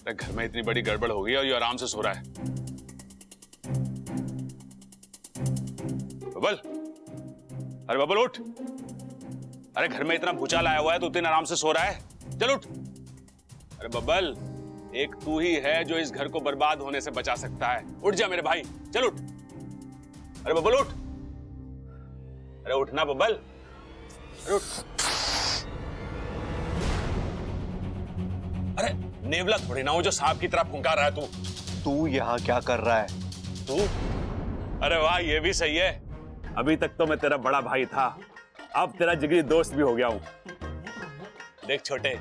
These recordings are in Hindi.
अरे घर में इतनी बड़ी गड़बड़ हो गई और ये आराम से सो रहा है। बबल, अरे बबल उठ। अरे घर में इतना भूचाल आया हुआ है तो इतने आराम से सो रहा है, चल उठ। अरे बबल, एक तू ही है जो इस घर को बर्बाद होने से बचा सकता है। उठ जा मेरे भाई, चल उठ। अरे बबल उठ। अरे उठना बबल, अरे उठ। अरे नेवला थोड़ी ना हो जो सांप की तरह फुंकार रहा है तू यहाँ क्या कर रहा है? तू? अरे वाह, ये भी सही है। अभी तक तो मैं तेरा बड़ा भाई था, अब तेरा जिगरी दोस्त भी हो गया हूं। देख छोटे,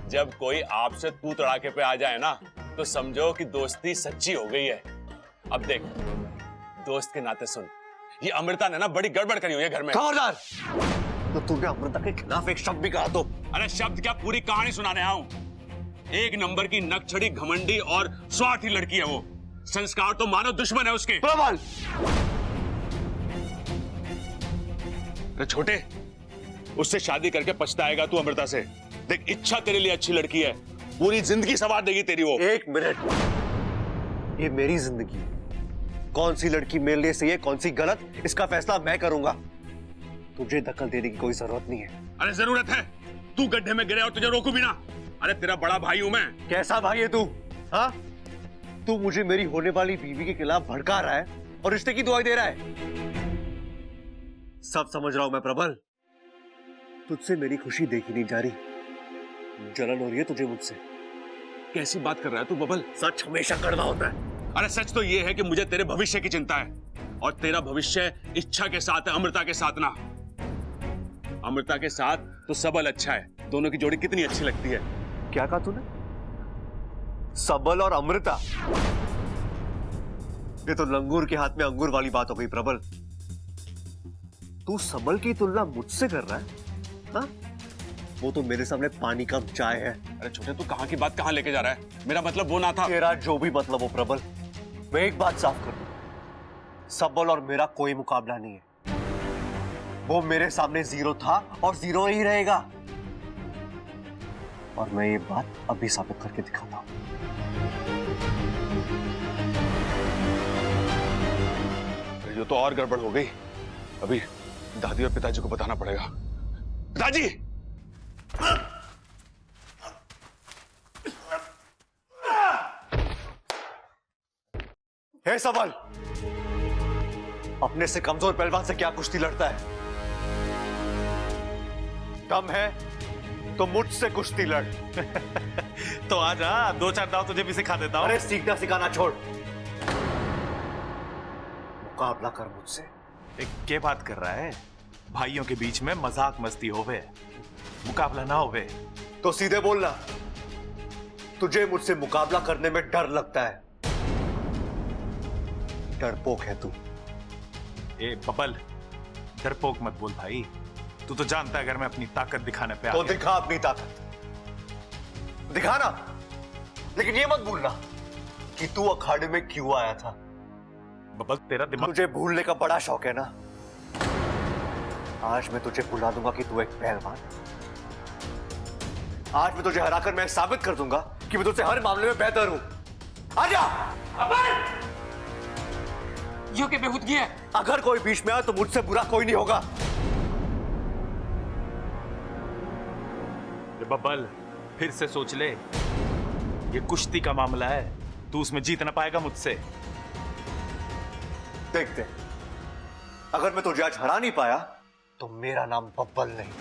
जब कोई आपसे तू तड़ाके पे आ जाए ना तो समझो कि दोस्ती सच्ची हो गई है। अब देख, दोस्त के नाते सुन, ये अमृता ने ना बड़ी गड़बड़ करी हुई है घर में। खबरदार! तो तूने अमृता के खिलाफ एक शब्द भी कहा तो? अरे शब्द क्या, पूरी कहानी सुनाने आया हूं। एक नंबर की नकछड़ी, घमंडी और स्वार्थी लड़की है वो। संस्कार तो मानो दुश्मन है उसके। प्रबल! अरे छोटे, उससे शादी करके पछताएगा तू अमृता से। देख, इच्छा तेरे लिए अच्छी लड़की है, पूरी जिंदगी संवार देगी तेरी वो। एक मिनट, ये मेरी जिंदगी है। कौन सी लड़की मेरे लिए सही है, कौन सी गलत, इसका फैसला मैं करूंगा। तुझे दखल देने की कोई जरूरत नहीं है। अरे जरूरत है, तू गड्ढे में गिरे और तुझे रोकू भी ना। अरे तेरा बड़ा भाई हूं मैं। कैसा भाई है तू? हाँ, तू मुझे मेरी होने वाली बीवी के खिलाफ भड़का रहा है और रिश्ते की दुआई दे रहा है। सब समझ रहा हूं मैं प्रबल, तुझसे मेरी खुशी देखी नहीं जा रही। जलन हो रही है तुझे मुझसे। कैसी बात कर रहा है तू बबल? सच हमेशा कड़वा होता है। अरे सच तो ये है कि मुझे तेरे भविष्य की चिंता है, और तेरा भविष्य इच्छा के साथ है, अमृता के साथ ना। अमृता के साथ तो सबल अच्छा है, दोनों की जोड़ी कितनी अच्छी लगती है। क्या कहा तूने? सबल और अमृता? ये तो लंगूर के हाथ में अंगूर वाली बात हो गई प्रबल। तू सबल की तुलना मुझसे कर रहा है? हाँ? वो तो मेरे सामने पानी कम चाय है। अरे छोटे, तू कहां की बात कहां लेके जा रहा है? मेरा मतलब वो ना था। तेरा जो भी मतलब हो प्रबल, मैं एक बात साफ कर दूं, सबल और मेरा कोई मुकाबला नहीं है। वो मेरे सामने जीरो था और जीरो ही रहेगा, और मैं ये बात अभी साबित करके दिखाता हूं। ये तो और गड़बड़ हो गई। अभी दादी और पिताजी को बताना पड़ेगा। पिताजी! हे सबल, अपने से कमजोर पहलवान से क्या कुश्ती लड़ता है? दम है तो मुझसे कुश्ती लड़। तो आजा, दो चार दाव तुझे भी सिखा देता हूं। अरे सीखना सिखाना छोड़, मुकाबला कर मुझसे। क्या बात कर रहा है? भाइयों के बीच में मजाक मस्ती होवे, मुकाबला ना होवे। तो सीधे बोलना, तुझे मुझसे मुकाबला करने में डर लगता है। डरपोक है तू। ए बबल, डरपोक मत बोल भाई। तू तो जानता है अगर मैं अपनी ताकत दिखाने पे तो दिखा अपनी ताकत, दिखाना, लेकिन ये मत भूलना कि तू अखाड़े में क्यों आया था। बबल तेरा दिमाग, तुझे भूलने का बड़ा शौक है ना। आज मैं तुझे भुला दूंगा कि तू एक पहलवान। आज मैं तुझे हराकर मैं साबित कर दूंगा कि मैं तुझसे हर मामले में बेहतर हूं। आजा! यो के बेहूदगी है। अगर कोई बीच में आए तो मुझसे बुरा कोई नहीं होगा। बबल फिर से सोच ले, ये कुश्ती का मामला है, तू उसमें जीत ना पाएगा मुझसे। देखते, अगर मैं तुझे आज हरा नहीं पाया तो मेरा नाम बब्बल नहीं।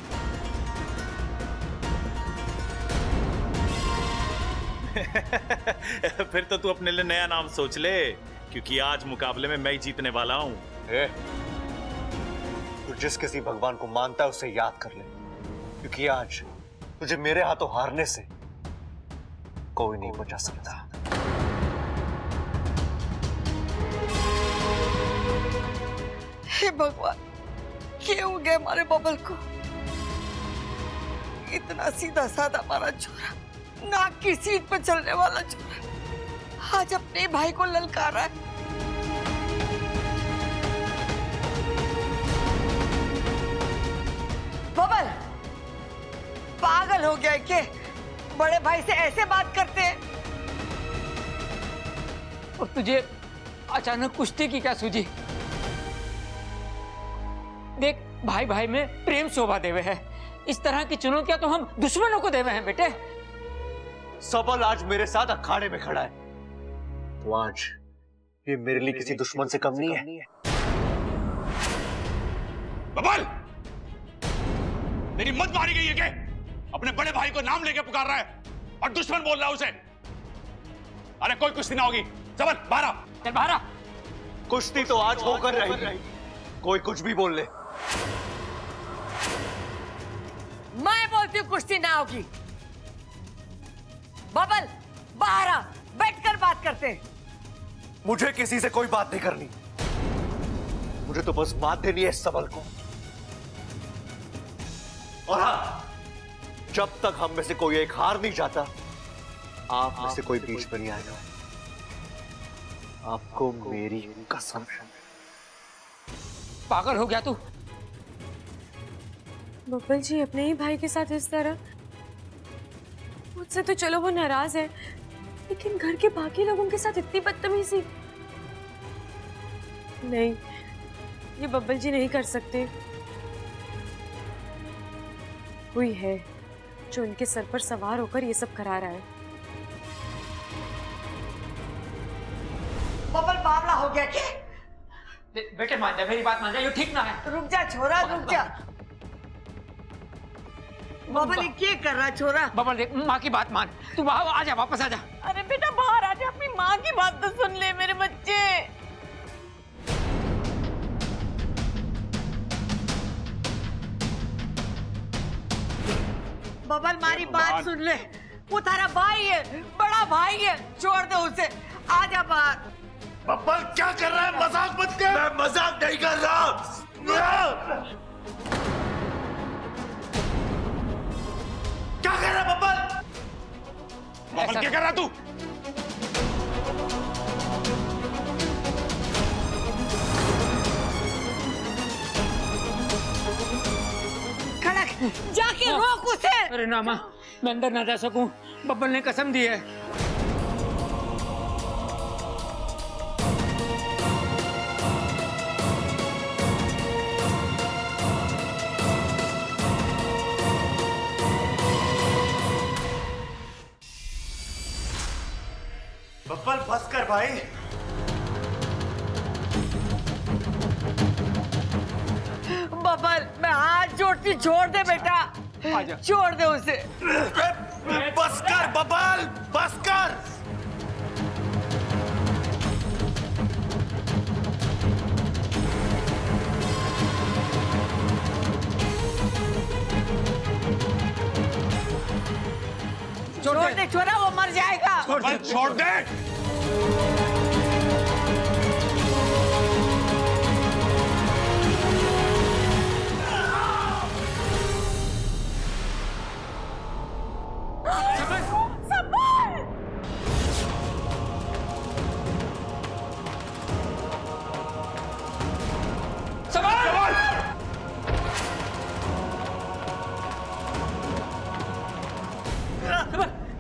फिर तो तू अपने लिए नया नाम सोच ले, क्योंकि आज मुकाबले में मैं ही जीतने वाला हूं। तू जिस किसी भगवान को मानता है उसे याद कर ले, क्योंकि आज तुझे मेरे हाथों हारने से कोई नहीं बचा सकता। हे भगवान, क्या हो गया हमारे बबल को? इतना सीधा साधा हमारा छोरा, नाक की सीट पर चलने वाला छोरा, आज अपने भाई को ललकारा है। बबल पागल हो गया है क्या? बड़े भाई से ऐसे बात करते हैं? और तुझे अचानक कुश्ती की क्या सूझी? देख, भाई भाई में प्रेम शोभा देवे है। इस तरह की चुनौतियां तो हम दुश्मनों को देवे हैं बेटे। सबल आज मेरे साथ अखाड़े में खड़ा है, तो आज ये मेरे लिए किसी दुश्मन से कम नहीं है। बबल, तेरी मत मारी गई है क्या? अपने बड़े भाई को नाम लेके पुकार रहा है और दुश्मन बोल रहा है उसे। अरे कोई कुश्ती ना होगी। सबल बाहर आ। चल बाहर आ। कुश्ती तो आज होकर रही, कोई कुछ भी बोल ले। मैं बोलती हूँ कुश्ती ना होगी। बबल बाहर आ, बैठकर बात करते हैं। मुझे किसी से कोई बात नहीं करनी, मुझे तो बस बात देनी है सबल को। और हाँ, जब तक हम में से कोई एक हार नहीं जाता, आप में से कोई बीच में नहीं आएगा। आपको मेरी कसम। पागल हो गया तू? बब्बल जी अपने ही भाई के साथ इस तरह? मुझसे तो चलो वो नाराज है, लेकिन घर के बाकी लोगों के साथ इतनी बदतमीजी नहीं, ये बब्बल जी नहीं कर सकते। कोई है जो उनके सर पर सवार होकर ये सब करा रहा है। बबल बावला हो गया क्या? बेटे मान जा, मेरी बात मान जा, ये ठीक ना है। रुक जा छोरा, रुक जा। बबल ये क्या कर रहा छोरा? बबल देख, माँ की बात मान, तू बाहर आ जा, वापस आ जा। अरे बेटा बाहर आ जा, अपनी माँ की बात तो सुन ले मेरे बच्चे। बबल मारी बात सुन ले, वो तारा भाई है, बड़ा भाई है, छोड़ दे उसे, आ जा बाहर। बब्बल क्या कर रहा है? मजाक मत कर। मैं मजाक नहीं कर रहा। क्या कर रहा है बब्बल? बबल क्या कर रहा तू? खड़क जाके रोक उसे। अरे ना माँ, मैं अंदर ना जा सकूं, बब्बल ने कसम दी है। बब्बल बस कर भाई। बबल मैं हाथ जोड़ती, छोड़ दे बेटा, छोड़ दे उसे। बस कर बब्बल, बस कर। छोड़ दे छोरा, वो मर जाएगा। बबल छोड़ दे।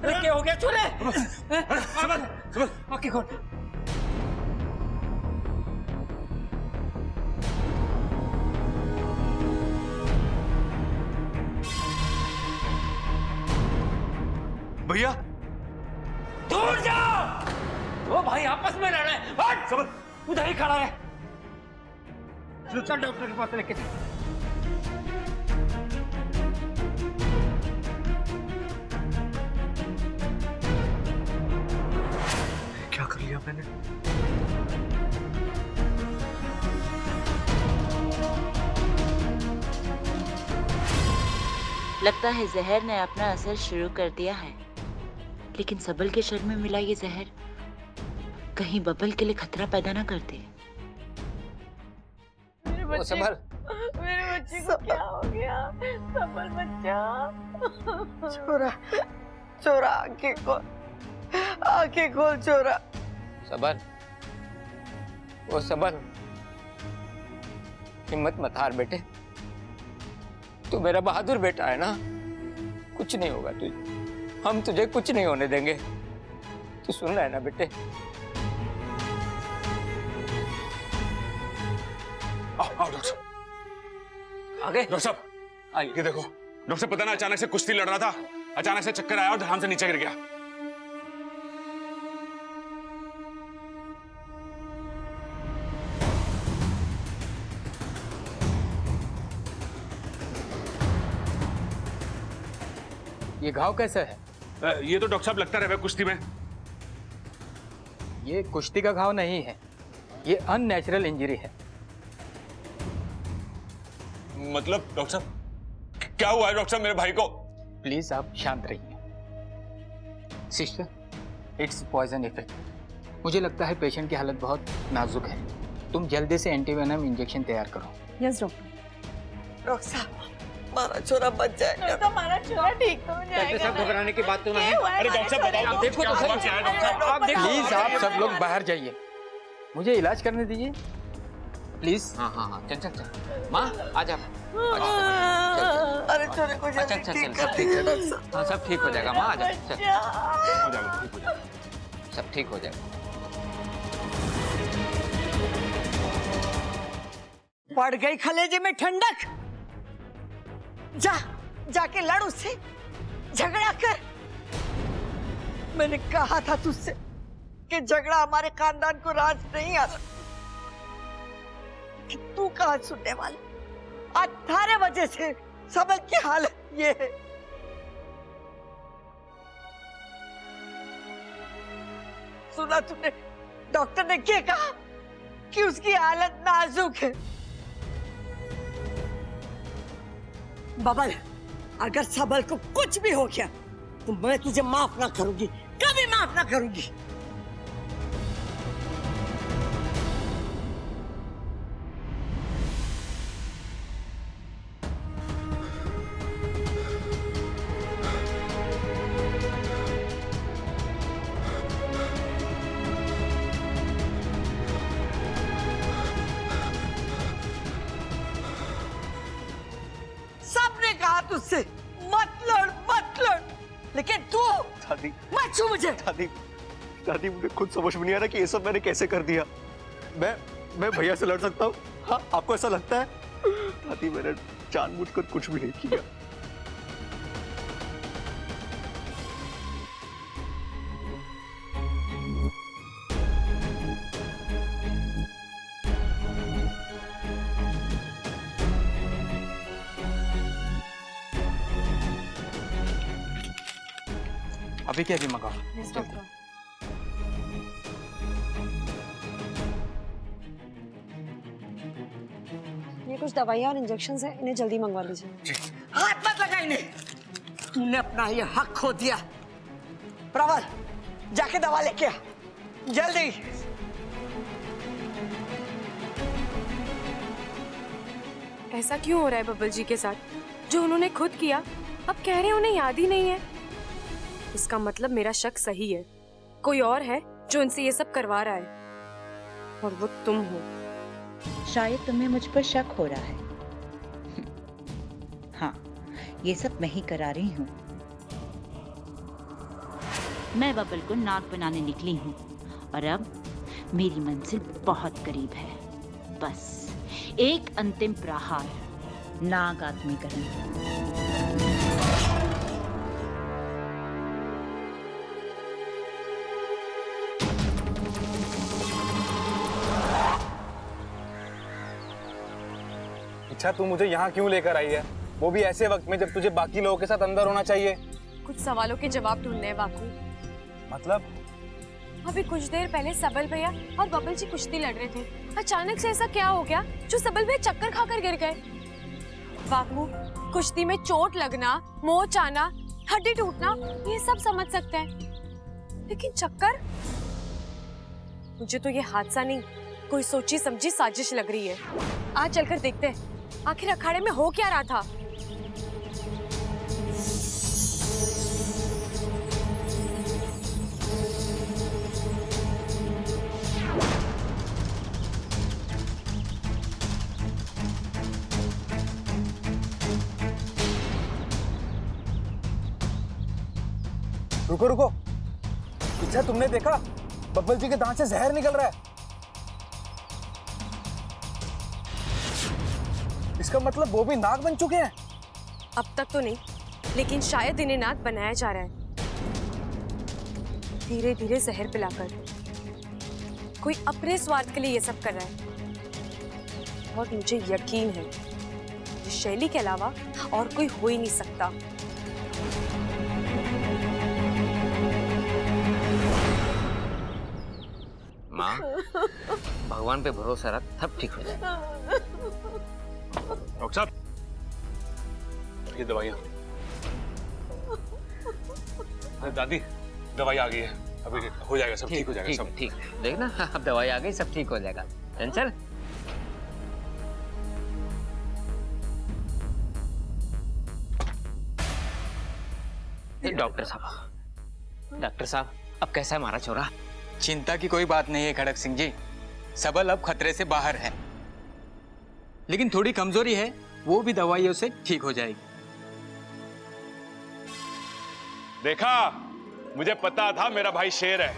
अरे क्या हो गया? छोरे आंखें खोल। भैया दूर जाओ, दो भाई आपस में लड़ रहे हैं। हट, सबल उधर ही खड़ा है। चल डॉक्टर के पास लेके चल। क्या कर लिया मैंने? लगता है जहर ने अपना असर शुरू कर दिया है, लेकिन सबल के शरीर में मिला ये जहर कहीं बबल के लिए खतरा पैदा ना कर दे। सबल, मेरे बच्चे को क्या हो गया? सबल बच्चा, छोरा छोरा आंखें खोल, आंखें खोल छोरा। सबल, वो सबल, हिम्मत मत हार बेटे, तू मेरा बहादुर बेटा है ना, कुछ नहीं होगा तुझे, हम तुझे कुछ नहीं होने देंगे। तू सुन रहा है ना बेटे? आओ डॉक्टर साहब। आगे डॉक्टर साहब आइए। ये देखो डॉक्टर साहब, पता ना अचानक से कुश्ती लड़ रहा था, अचानक से चक्कर आया और धड़ाम से नीचे गिर गया। ये घाव कैसा है? ये तो डॉक्टर साहब लगता रहे कुश्ती में। ये कुश्ती का घाव नहीं है, ये अननेचुरल इंजरी है। मतलब डॉक्टर साहब क्या हुआ है डॉक्टर साहब मेरे भाई को? प्लीज आप शांत रहिए। Sister, it's poison effect. मुझे लगता है पेशेंट की हालत बहुत नाजुक है। तुम जल्दी से एंटीवेनम इंजेक्शन तैयार करो। Yes doctor. डॉक्टर साहब हमारा छोरा बच जाएगा। तो हमारा छोरा ठीक तो हो जाएगा। घबराने की बात तो नहीं। अरे डॉक्टर साहब बताओ, आप देखो तो सही। क्या है डॉक्टर साहब? आप देखो। प्लीज आप सब लोग बाहर जाइए, मुझे इलाज करने दीजिए प्लीज। हाँ हाँ हाँ, चल चल चल। माँ आ जा। अरे छोरे को अच्छा जल्दी अच्छा ठीक चल, कर सब ठीक दीजिए है। डॉक्टर साहब। हाँ सब ठीक हो जाएगा माँ, आ जा। चल, हो जाएगा, ठीक हो जाएगा। सब ठीक हो जाएगा। पड़ गई खलेजे में ठंडक। जा जाके लड़ उससे, झगड़ा कर। मैंने कहा था तुझसे कि झगड़ा हमारे खानदान को राज नहीं आता। कि तू कहाँ सुनने वाला? 18 बजे से सबल की हालत ये है। सुना तुमने डॉक्टर ने क्या कहा कि उसकी हालत नाजुक है। बबल, अगर सबल को कुछ भी हो गया तो मैं तुझे माफ ना करूंगी, कभी माफ ना करूंगी। सबने कहा तुझसे मत लड़, लेकिन तू दादी मत छू मुझे। दादी दादी मुझे खुद समझ में नहीं आ रहा कि ये सब मैंने कैसे कर दिया। मैं भैया से लड़ सकता हूँ? हाँ, आपको ऐसा लगता है? दादी मैंने जानबूझकर कुछ भी नहीं किया। अभी क्या भी मंगाओ। Yes doctor. ये कुछ दवाइयाँ और इंजेक्शन है, इन्हें जल्दी मंगवा लीजिए। हाथ मत लगा इन्हें, तूने अपना ये हक खो दिया। प्रबल, जाके दवा लेके आ जल्दी। ऐसा क्यों हो रहा है बब्बल जी के साथ? जो उन्होंने खुद किया अब कह रहे हैं उन्हें याद ही नहीं है। इसका मतलब मेरा शक सही है, कोई और है जो इनसे ये सब करवा रहा है और वो तुम हो। शायद तुम्हें मुझ पर शक हो रहा है। हाँ, ये सब मैं ही करा रही हूँ। मैं बबल को नाग बनाने निकली हूँ और अब मेरी मंजिल बहुत करीब है। बस एक अंतिम प्रहार, नाग आत्मीकरण। अच्छा तू मुझे यहाँ क्यों लेकर आई है? वो भी ऐसे वक्त में जब तुझे बाकी लोगों के साथ अंदर होना चाहिए। कुछ सवालों के जवाब ढूंढने हैं बाकू। मतलब? अभी कुछ देर पहले सबल भैया और बबल जी कुश्ती लड़ रहे थे। अचानक से ऐसा क्या हो गया जो सबल भैया चक्कर खाकर गिर गए? बाकू, कुश्ती में चोट लगना, मोच आना, हड्डी टूटना, ये सब समझ सकते हैं, लेकिन चक्कर? मुझे तो ये हादसा नहीं, कोई सोची समझी साजिश लग रही है। आज चलकर देखते हैं आखिर अखाड़े में हो क्या रहा था। रुको रुको, अच्छा तुमने देखा बब्बल जी के दांत से जहर निकल रहा है। इसका मतलब वो भी नाग बन चुके हैं। अब तक तो नहीं, लेकिन शायद इन्हें नाग बनाया जा रहा है, धीरे धीरे जहर पिलाकर। कोई अपने स्वार्थ के लिए ये सब कर रहा है, और मुझे यकीन है ये शैली के अलावा और कोई हो ही नहीं सकता। माँ, भगवान पे भरोसा रख, सब ठीक हो जाएगा। डॉक्टर साहब, ये दवाइयाँ। अरे दादी, दवाई आ गई है, अभी हो जाएगा, सब ठीक हो जाएगा सब। ठीक, देखना अब दवाई आ गई, सब ठीक हो जाएगा। चल डॉक्टर साहब, अब कैसा है हमारा छोरा? चिंता की कोई बात नहीं है खड़क सिंह जी, सबल अब खतरे से बाहर है, लेकिन थोड़ी कमजोरी है, वो भी दवाइयों से ठीक हो जाएगी। देखा, मुझे पता था मेरा भाई शेर है।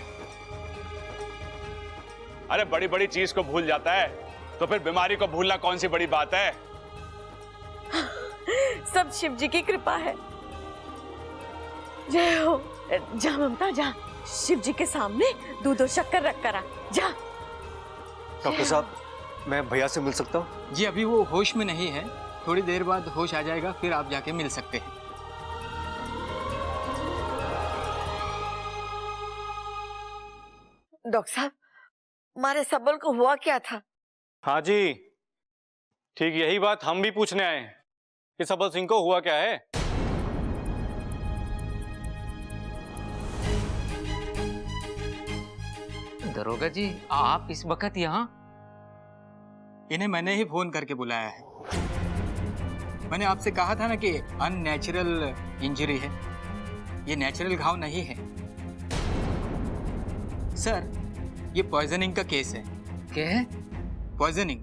अरे बड़ी बड़ी चीज को भूल जाता है, तो फिर बीमारी को भूलना कौन सी बड़ी बात है? सब शिव जी की कृपा है। जय हो। जा ममता जा, शिव जी के सामने दूध और शक्कर रख कर आ जा। डॉक्टर साहब, मैं भैया से मिल सकता हूँ? जी अभी वो होश में नहीं है, थोड़ी देर बाद होश आ जाएगा, फिर आप जाके मिल सकते हैं। डॉक्टर साहब, हमारे सबल को हुआ क्या था? हाँ जी, ठीक यही बात हम भी पूछने आए हैं कि सबल सिंह को हुआ क्या है। दरोगा जी, आप इस वक्त यहाँ? इन्हें मैंने ही फोन करके बुलाया है। मैंने आपसे कहा था ना कि अननेचुरल इंजरी है, ये नेचुरल घाव नहीं है। सर, ये पॉइजनिंग का केस है। क्या है? पॉइजनिंग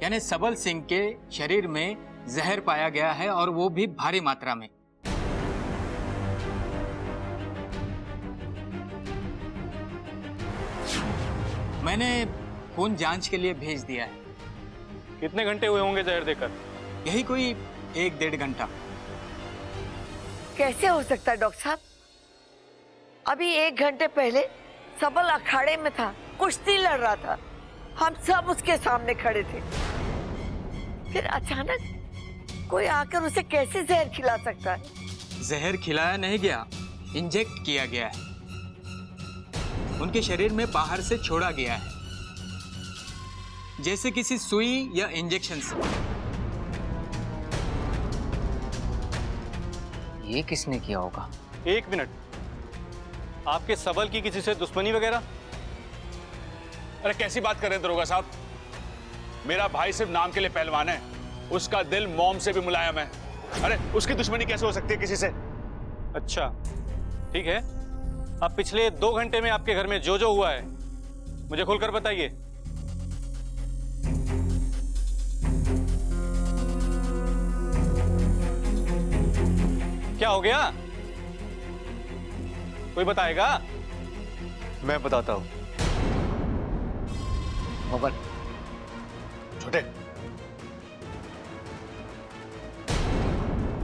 यानी सबल सिंह के शरीर में जहर पाया गया है, और वो भी भारी मात्रा में। मैंने खून जांच के लिए भेज दिया है। कितने घंटे हुए होंगे जहर देकर? यही कोई 1-1.5 घंटा। कैसे हो सकता है डॉक्टर साहब? अभी 1 घंटे पहले सबल अखाड़े में था, कुश्ती लड़ रहा था, हम सब उसके सामने खड़े थे। फिर अचानक कोई आकर उसे कैसे जहर खिला सकता है? जहर खिलाया नहीं गया, इंजेक्ट किया गया है। उनके शरीर में बाहर से छोड़ा गया है, जैसे किसी सुई या इंजेक्शन से। ये किसने किया होगा? 1 मिनट, आपके सबल की किसी से दुश्मनी वगैरह? अरे कैसी बात कर रहे हैं दरोगा साहब? मेरा भाई सिर्फ नाम के लिए पहलवान है, उसका दिल मोम से भी मुलायम है। अरे उसकी दुश्मनी कैसे हो सकती है किसी से? अच्छा ठीक है, अब पिछले 2 घंटे में आपके घर में जो जो हुआ है मुझे खुलकर बताइए। क्या हो गया? कोई बताएगा? मैं बताता हूँ। बबल, छोटे,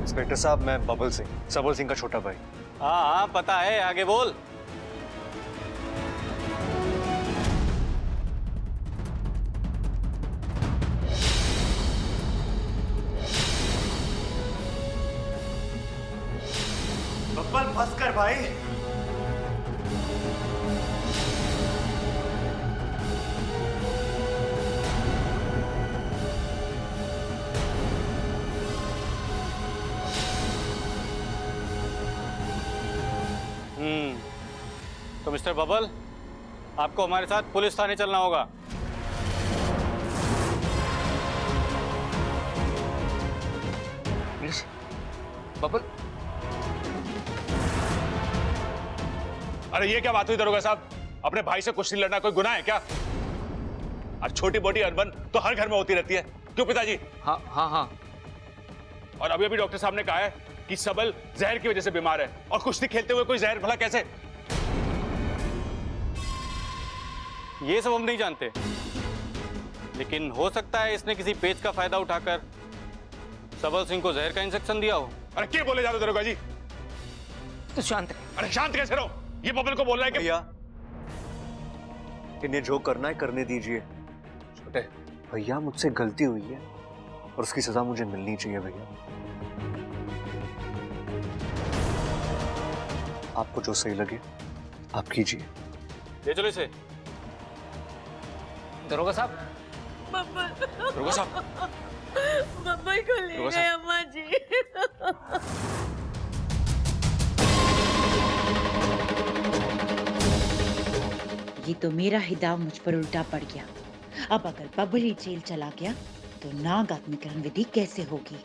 इंस्पेक्टर साहब, मैं बबल सिंह, सबल सिंह का छोटा भाई। हाँ हाँ पता है, आगे बोल। बब्बल फंस कर भाई। तो मिस्टर बबल, आपको हमारे साथ पुलिस थाने चलना होगा। पुलिस? बबल, अरे ये क्या बात हुई दरोगा साहब? अपने भाई से कुश्ती लड़ना कोई गुनाह है क्या? और छोटी मोटी अनबन तो हर घर में होती रहती है, क्यों पिताजी? हाँ हाँ हाँ। और अभी अभी डॉक्टर साहब ने कहा है कि सबल जहर की वजह से बीमार है, और कुश्ती खेलते हुए कोई जहर भला कैसे? ये सब हम नहीं जानते, लेकिन हो सकता है इसने किसी पेच का फायदा उठाकर सबल सिंह को जहर का इंजेक्शन दिया हो। अरे क्या बोले जा रहे हो दरोगा जी? तो शांत रहे। अरे शांत कैसे रहो? ये बबल को बोल रहा है कि भैया इन्हें जो करना है करने दीजिए। छोटे, भैया मुझसे गलती हुई है और उसकी सजा मुझे मिलनी चाहिए भैया। आपको जो सही लगे आप कीजिए। ले चलो इसे। दरोगा साहब, दरोगा साहब, बब्बल को ले दरोगा गए साहब। अम्मा जी। ये तो मेरा ही दाव मुझ पर उल्टा पड़ गया। अब अगर बबल ही जेल चला गया तो नाग आत्मीकरण विधि कैसे होगी?